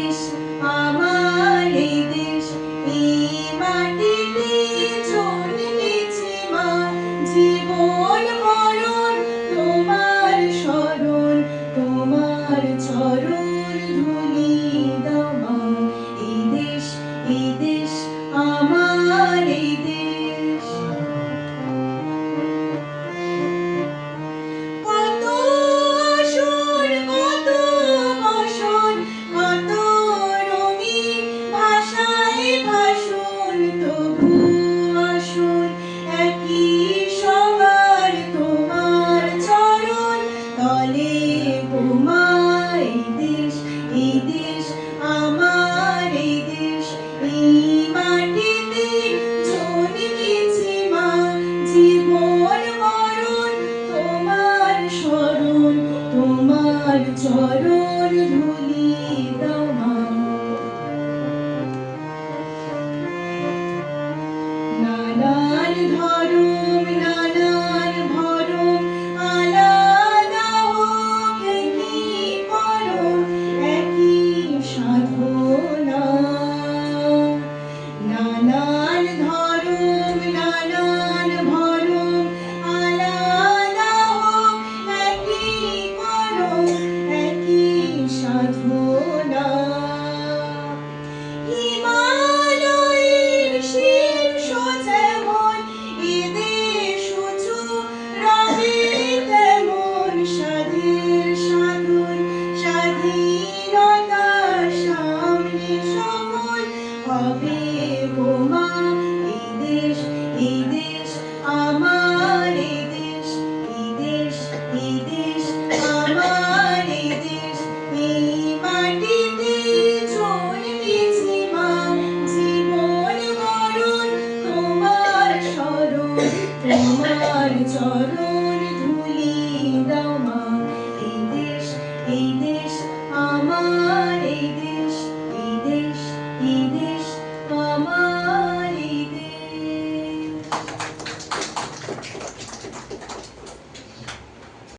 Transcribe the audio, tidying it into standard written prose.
দেশ আমার এই দেশ, এই মাটিতে জন্মেছি মা। জীবন মরণ তোমার শরণ, তোমার চরণ ধুলি দাও মা। এই দেশ আমার এই দেশ। কত আসর, কত বসন, কত রঙিন ভাষায় ভাষণ, তবু আসন একই সবার তোমার চরণ তলে গো মা। এই দেশ আমার এই দেশ, এই মাটিতে জন্মেছি মা। জীবন মরণ তোমার শরণ, তোমার চরণ ধুলি দাও মা। নানান ধরম নানান ভরম, আলাদা হোক একই করম, একই সাধনা। নানান ধরম নানান ভরম, আলাদা হোক একই করম, একই সাধনা। হিমালয়ের শীর্ষ যেমন এ দেশ উঁচু, রবে তেমন স্বাধীর সাধন। স্বাধীনতার সামনে সফল হবে গো মা। এই দেশ আমার এই দেশ, এই দেশ আমার এই দেশ। এই মাটিতে জন্মেছি মা। জীবন মরণ তোমার শরণ, তোমার চরণ